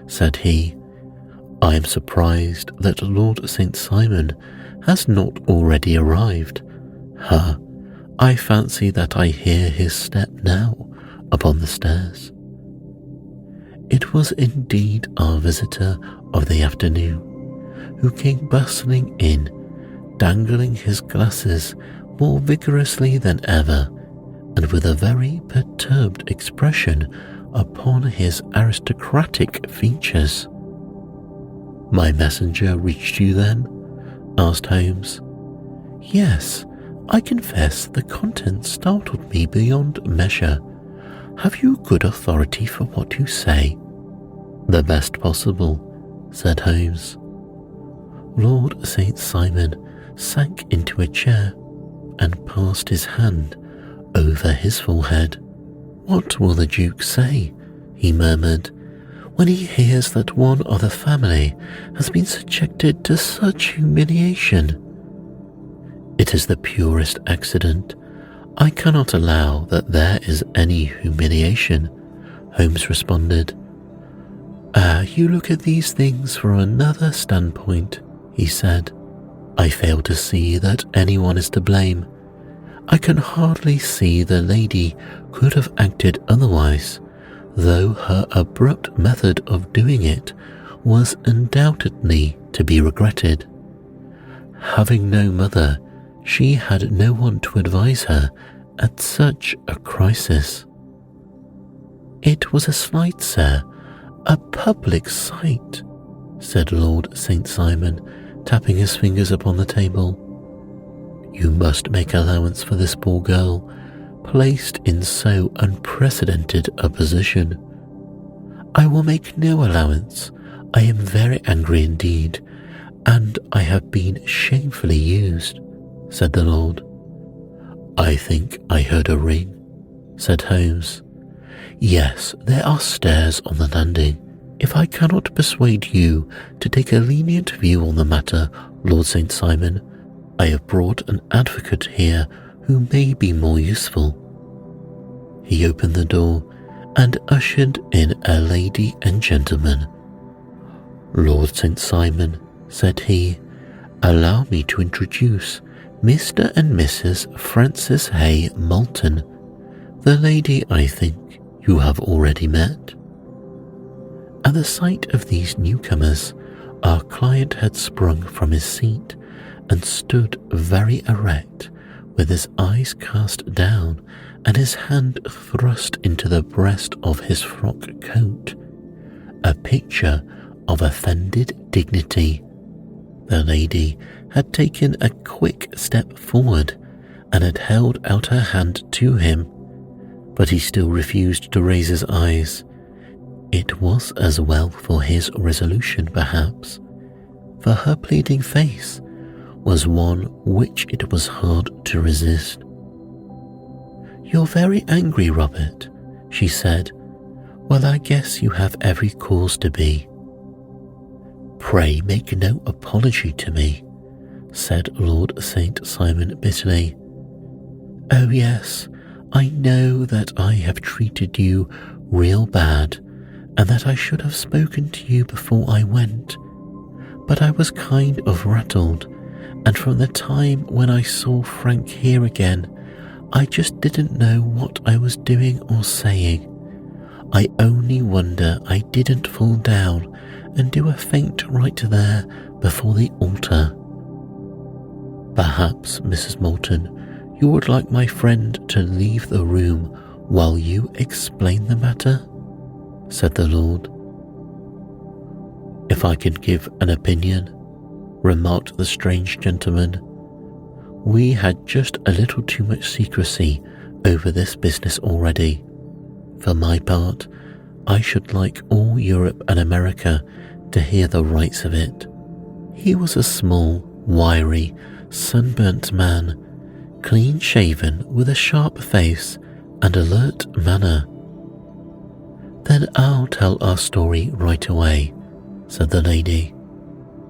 said he. "I am surprised that Lord St. Simon has not already arrived. I fancy that I hear his step now upon the stairs." It was indeed our visitor of the afternoon, who came bustling in, dangling his glasses more vigorously than ever, and with a very perturbed expression upon his aristocratic features. "My messenger reached you then?" asked Holmes. "Yes, I confess the contents startled me beyond measure. Have you good authority for what you say?" "The best possible," said Holmes. Lord St. Simon sank into a chair and passed his hand over his forehead. "What will the Duke say," he murmured, "when he hears that one of the family has been subjected to such humiliation?" "It is the purest accident. I cannot allow that there is any humiliation," Holmes responded. You look at these things from another standpoint," he said. "I fail to see that anyone is to blame. I can hardly see the lady could have acted otherwise, though her abrupt method of doing it was undoubtedly to be regretted. Having no mother, she had no one to advise her at such a crisis." "It was a slight, sir, a public sight," said Lord St. Simon, tapping his fingers upon the table. "You must make allowance for this poor girl, placed in so unprecedented a position." "I will make no allowance. I am very angry indeed, and I have been shamefully used, said the Lord. I think I heard a ring, said Holmes. Yes, there are stairs on the landing. If I cannot persuade you to take a lenient view on the matter, Lord St. Simon, I have brought an advocate here who may be more useful. He opened the door and ushered in a lady and gentleman. Lord St. Simon, said he, allow me to introduce Mr. and Mrs. Francis Hay Moulton. The lady, I think, you have already met. At the sight of these newcomers, our client had sprung from his seat and stood very erect, with his eyes cast down and his hand thrust into the breast of his frock coat, a picture of offended dignity. The lady had taken a quick step forward and had held out her hand to him, but he still refused to raise his eyes. It was as well for his resolution, perhaps, for her pleading face was one which it was hard to resist. You're very angry, Robert, she said. Well, I guess you have every cause to be. Pray make no apology to me, said Lord St. Simon bitterly. Oh yes, I know that I have treated you real bad, and that I should have spoken to you before I went, but I was kind of rattled, and from the time when I saw Frank here again, I just didn't know what I was doing or saying. I only wonder I didn't fall down and do a faint right there before the altar. Perhaps, Mrs. Moulton, you would like my friend to leave the room while you explain the matter, said the Lord. If I can give an opinion, remarked the strange gentleman, we had just a little too much secrecy over this business already. For my part, I should like all Europe and America to hear the rights of it. He was a small, wiry, sunburnt man, clean-shaven with a sharp face and alert manner. Then I'll tell our story right away, said the lady.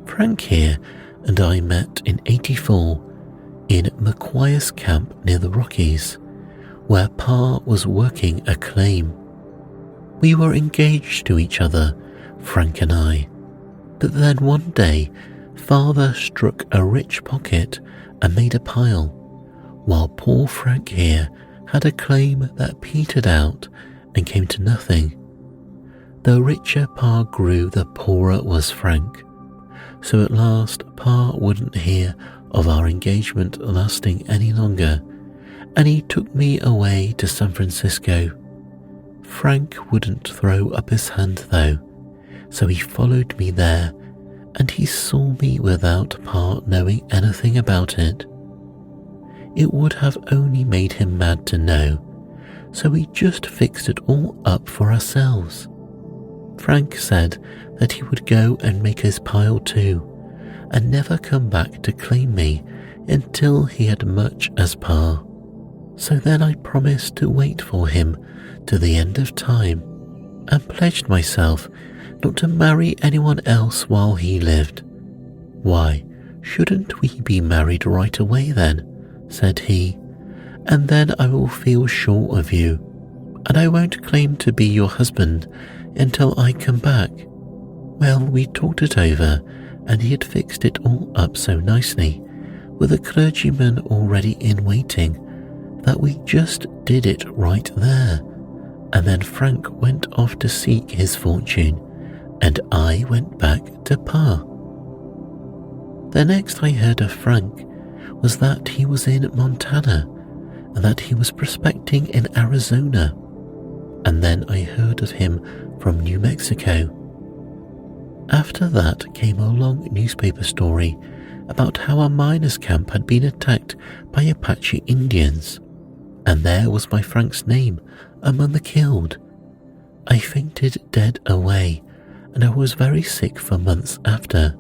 Frank here and I met in '84 in Macquire's camp near the Rockies, where Pa was working a claim. We were engaged to each other, Frank and I, but then one day Father struck a rich pocket and made a pile, while poor Frank here had a claim that petered out and came to nothing. The richer Pa grew, the poorer was Frank, so at last Pa wouldn't hear of our engagement lasting any longer, and he took me away to San Francisco. Frank wouldn't throw up his hand though, so he followed me there, and he saw me without Pa knowing anything about it. It would have only made him mad to know, so we just fixed it all up for ourselves. Frank said that he would go and make his pile too, and never come back to claim me until he had much as Pa. So then I promised to wait for him to the end of time, and pledged myself not to marry anyone else while he lived. Why, shouldn't we be married right away then, said he, and then I will feel sure of you, and I won't claim to be your husband until I come back. Well, we talked it over, and he had fixed it all up so nicely, with a clergyman already in waiting, that we just did it right there, and then Frank went off to seek his fortune, and I went back to Pa. The next I heard of Frank was that he was in Montana, and that he was prospecting in Arizona, and then I heard of him from New Mexico. After that came a long newspaper story about how a miners' camp had been attacked by Apache Indians, and there was my Frank's name among the killed. I fainted dead away, and I was very sick for months after.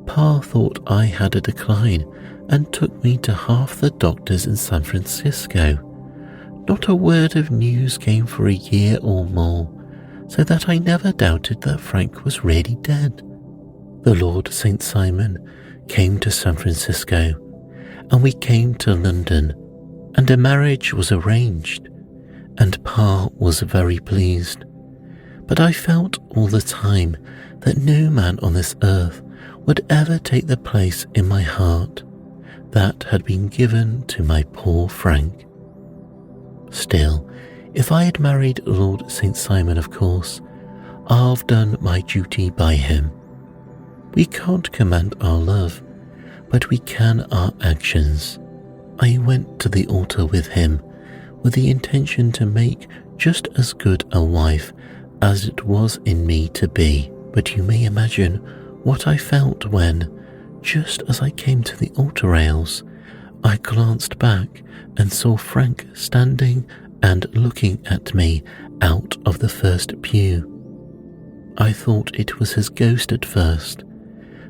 Pa thought I had a decline and took me to half the doctors in San Francisco. Not a word of news came for a year or more, so that I never doubted that Frank was really dead. The Lord St. Simon came to San Francisco, and we came to London, and a marriage was arranged, and Pa was very pleased. But I felt all the time that no man on this earth would ever take the place in my heart that had been given to my poor Frank. Still, if I had married Lord St. Simon, of course, I've done my duty by him. We can't command our love, but we can our actions. I went to the altar with him with the intention to make just as good a wife as it was in me to be, but you may imagine what I felt when, just as I came to the altar rails, I glanced back and saw Frank standing and looking at me out of the first pew. I thought it was his ghost at first,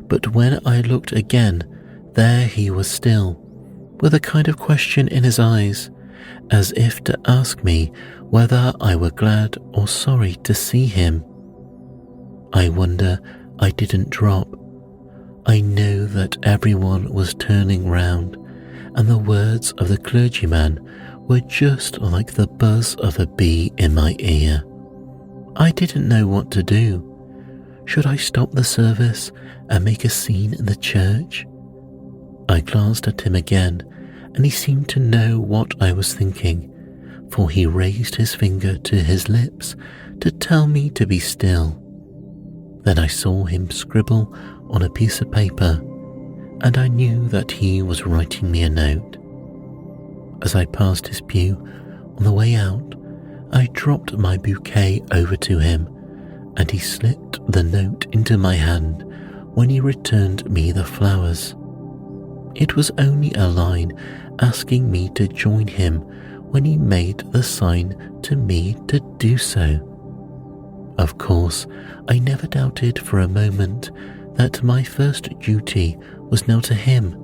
but when I looked again, there he was still, with a kind of question in his eyes, as if to ask me whether I were glad or sorry to see him. I wonder I didn't drop. I know that everyone was turning round, and the words of the clergyman were just like the buzz of a bee in my ear. I didn't know what to do. Should I stop the service and make a scene in the church? I glanced at him again, and he seemed to know what I was thinking, for he raised his finger to his lips to tell me to be still. Then I saw him scribble on a piece of paper, and I knew that he was writing me a note. As I passed his pew on the way out, I dropped my bouquet over to him, and he slipped the note into my hand when he returned me the flowers. It was only a line asking me to join him when he made the sign to me to do so. Of course, I never doubted for a moment that my first duty was now to him,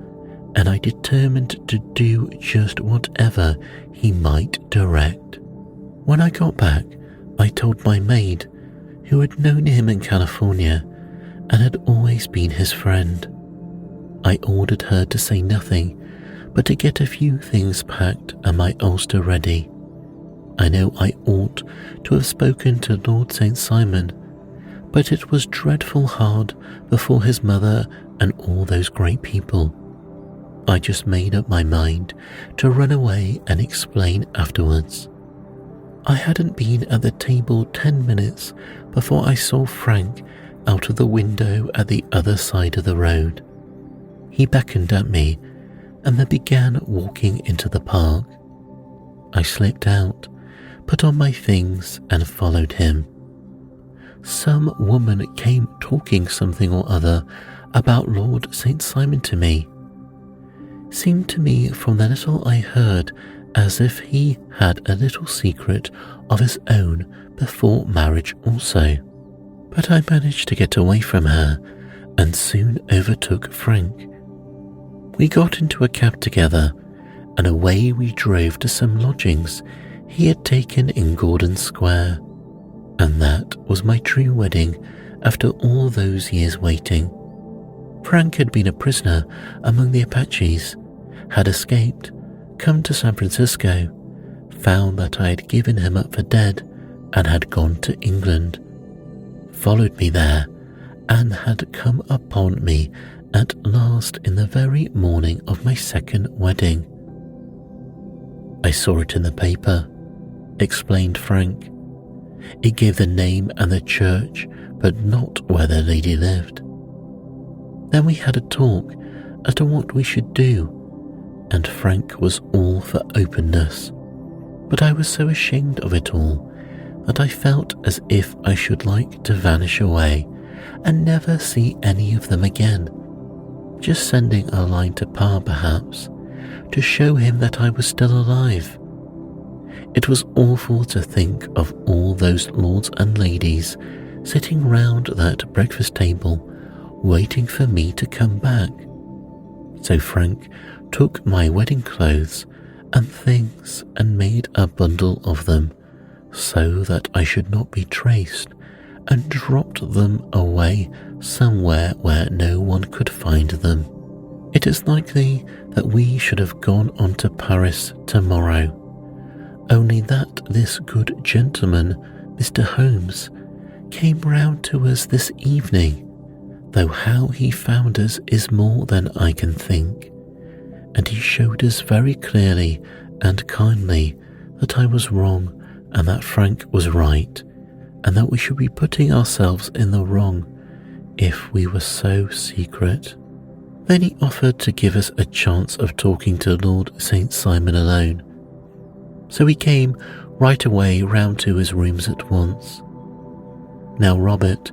and I determined to do just whatever he might direct. When I got back, I told my maid, who had known him in California and had always been his friend. I ordered her to say nothing, but to get a few things packed and my ulster ready. I know I ought to have spoken to Lord St. Simon, but it was dreadful hard before his mother and all those great people. I just made up my mind to run away and explain afterwards. I hadn't been at the table 10 minutes before I saw Frank out of the window at the other side of the road. He beckoned at me and then began walking into the park. I slipped out, put on my things and followed him. Some woman came talking something or other about Lord St. Simon to me. Seemed to me from the little I heard as if he had a little secret of his own before marriage also. But I managed to get away from her and soon overtook Frank. We got into a cab together, and away we drove to some lodgings he had taken in Gordon Square, and that was my true wedding after all those years waiting. Frank had been a prisoner among the Apaches, had escaped, come to San Francisco, found that I had given him up for dead and had gone to England, followed me there, and had come upon me at last in the very morning of my second wedding. I saw it in the paper, explained Frank. It gave the name and the church, but not where the lady lived. Then we had a talk as to what we should do, and Frank was all for openness, but I was so ashamed of it all that I felt as if I should like to vanish away and never see any of them again, just sending a line to Pa perhaps, to show him that I was still alive. It was awful to think of all those lords and ladies sitting round that breakfast table, waiting for me to come back. So Frank took my wedding clothes and things and made a bundle of them so that I should not be traced, and dropped them away somewhere where no one could find them. It is likely that we should have gone on to Paris tomorrow, only that this good gentleman, Mr. Holmes, came round to us this evening, though how he found us is more than I can think, and he showed us very clearly and kindly that I was wrong and that Frank was right, and that we should be putting ourselves in the wrong if we were so secret. Then he offered to give us a chance of talking to Lord St. Simon alone. So we came right away round to his rooms at once. Now, Robert,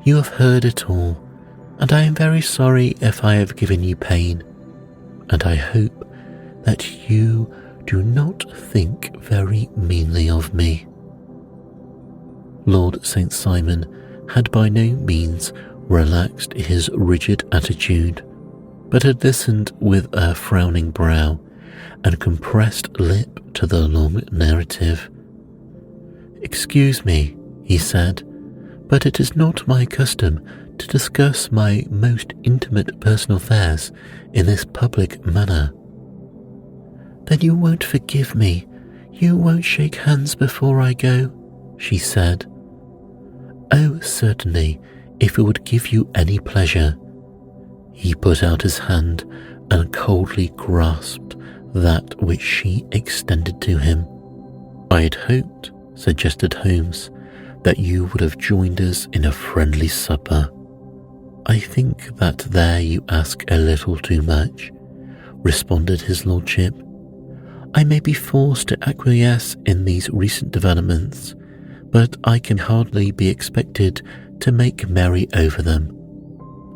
you have heard it all, and I am very sorry if I have given you pain, and I hope that you do not think very meanly of me. Lord St. Simon had by no means relaxed his rigid attitude, but had listened with a frowning brow and compressed lip to the long narrative. "Excuse me," he said, "but it is not my custom to discuss my most intimate personal affairs in this public manner." "Then you won't forgive me? You won't shake hands before I go?" she said. "Oh, certainly, if it would give you any pleasure." He put out his hand and coldly grasped that which she extended to him. "I had hoped," suggested Holmes, "that you would have joined us in a friendly supper." "I think that there you ask a little too much," responded his lordship. "I may be forced to acquiesce in these recent developments, but I can hardly be expected to make merry over them.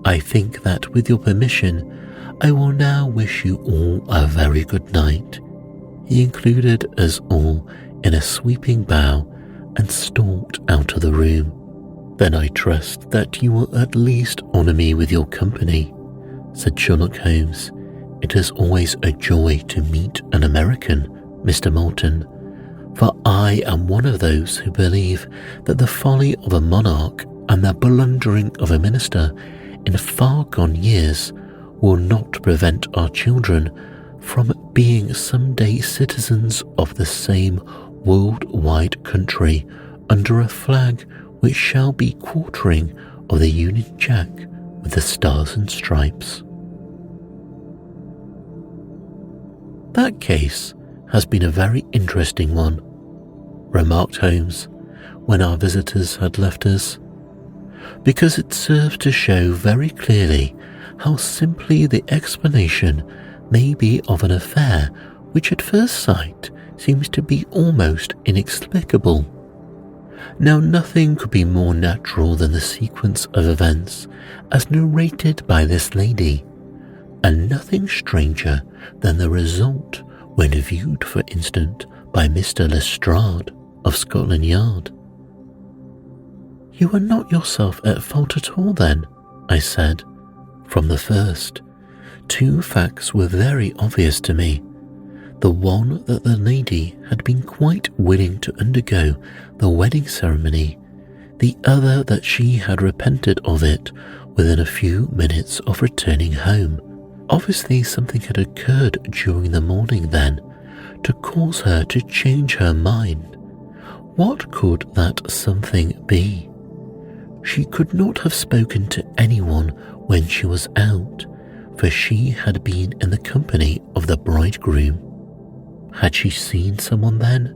I think that with your permission, I will now wish you all a very good night." He included us all in a sweeping bow and stalked out of the room. "Then I trust that you will at least honour me with your company," said Sherlock Holmes. "It is always a joy to meet an American, Mr. Moulton, for I am one of those who believe that the folly of a monarch and the blundering of a minister in far gone years will not prevent our children from being someday citizens of the same world-wide country under a flag which shall be quartering of the Union Jack with the stars and stripes." "That case has been a very interesting one," remarked Holmes when our visitors had left us, "because it serves to show very clearly how simply the explanation may be of an affair which at first sight seems to be almost inexplicable. Now, nothing could be more natural than the sequence of events as narrated by this lady, and nothing stranger than the result when viewed, for instance, by Mr. Lestrade of Scotland Yard." "You were not yourself at fault at all then," I said. "From the first, two facts were very obvious to me. The one that the lady had been quite willing to undergo the wedding ceremony, the other that she had repented of it within a few minutes of returning home. Obviously something had occurred during the morning then to cause her to change her mind. What could that something be? She could not have spoken to anyone when she was out, for she had been in the company of the bridegroom. Had she seen someone then?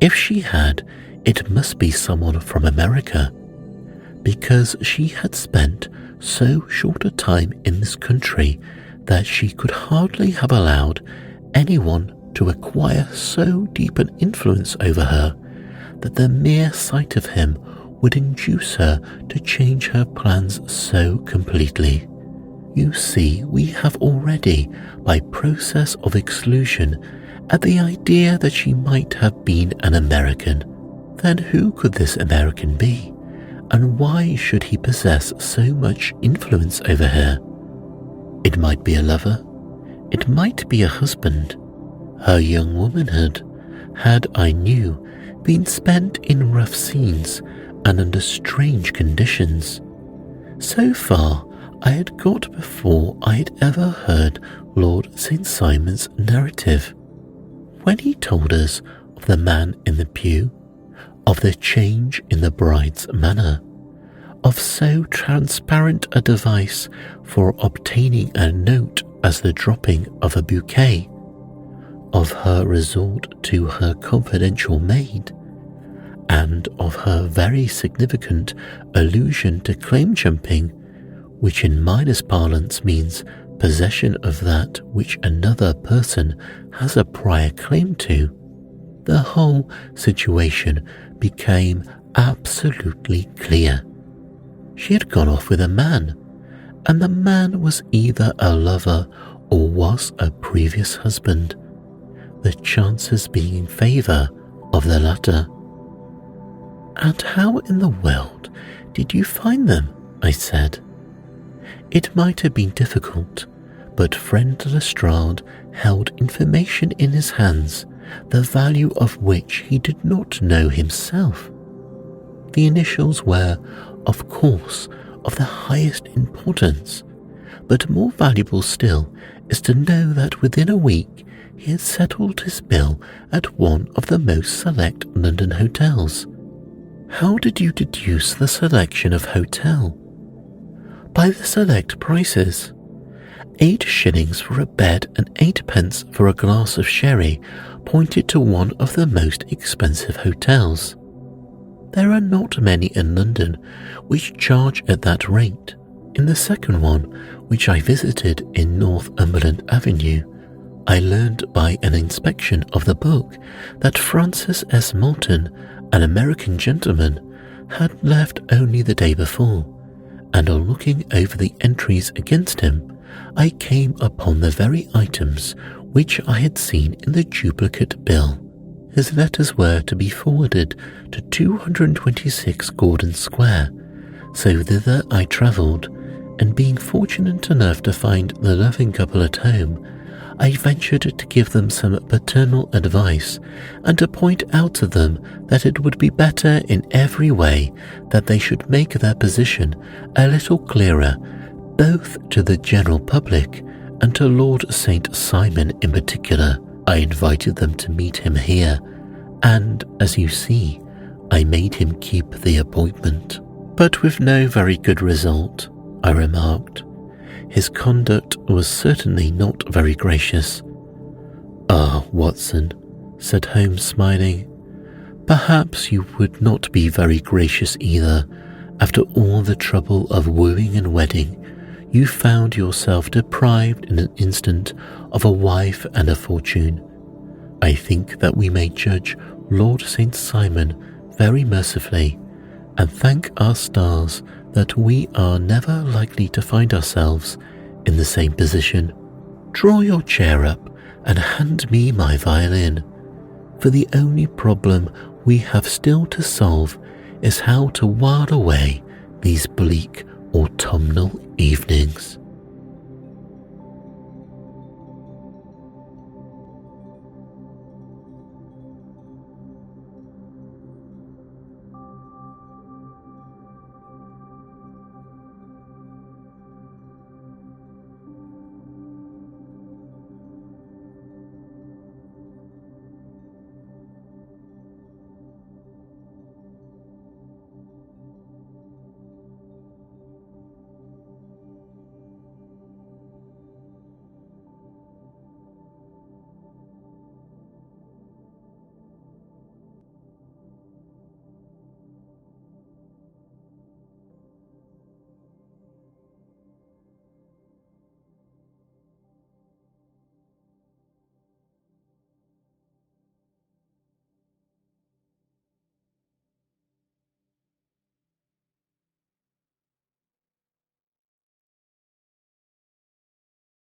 If she had, it must be someone from America, because she had spent so short a time in this country that she could hardly have allowed anyone to acquire so deep an influence over her that the mere sight of him would induce her to change her plans so completely. You see, we have already, by process of exclusion, at the idea that she might have been an American. Then who could this American be, and why should he possess so much influence over her? It might be a lover, it might be a husband. Her young womanhood had, I knew, been spent in rough scenes and under strange conditions. So far I had got before I had ever heard Lord St. Simon's narrative. When he told us of the man in the pew, of the change in the bride's manner, of so transparent a device for obtaining a note as the dropping of a bouquet, of her resort to her confidential maid, and of her very significant allusion to claim jumping, which in miners' parlance means possession of that which another person has a prior claim to, the whole situation became absolutely clear. She had gone off with a man, and the man was either a lover or was a previous husband, the chances being in favour of the latter. "And how in the world did you find them?" I said. It might have been difficult, but friend Lestrade held information in his hands, the value of which he did not know himself. The initials were, of course, of the highest importance, but more valuable still is to know that within a week he had settled his bill at one of the most select London hotels. How did you deduce the selection of hotel? By the select prices. 8 shillings for a bed and 8 pence for a glass of sherry pointed to one of the most expensive hotels. There are not many in London which charge at that rate. In the second one, which I visited in Northumberland Avenue, I learned by an inspection of the book that Francis S. Moulton, an American gentleman, had left only the day before, and on looking over the entries against him, I came upon the very items which I had seen in the duplicate bill. His letters were to be forwarded to 226 Gordon Square, so thither I travelled, and being fortunate enough to find the loving couple at home, I ventured to give them some paternal advice and to point out to them that it would be better in every way that they should make their position a little clearer, both to the general public and to Lord St. Simon in particular. I invited them to meet him here, and, as you see, I made him keep the appointment. But with no very good result, I remarked. His conduct was certainly not very gracious. "Ah, Watson," said Holmes, smiling, "perhaps you would not be very gracious either. After all the trouble of wooing and wedding, you found yourself deprived in an instant of a wife and a fortune. I think that we may judge Lord St. Simon very mercifully, and thank our stars that we are never likely to find ourselves in the same position. Draw your chair up and hand me my violin, for the only problem we have still to solve is how to while away these bleak autumnal evenings."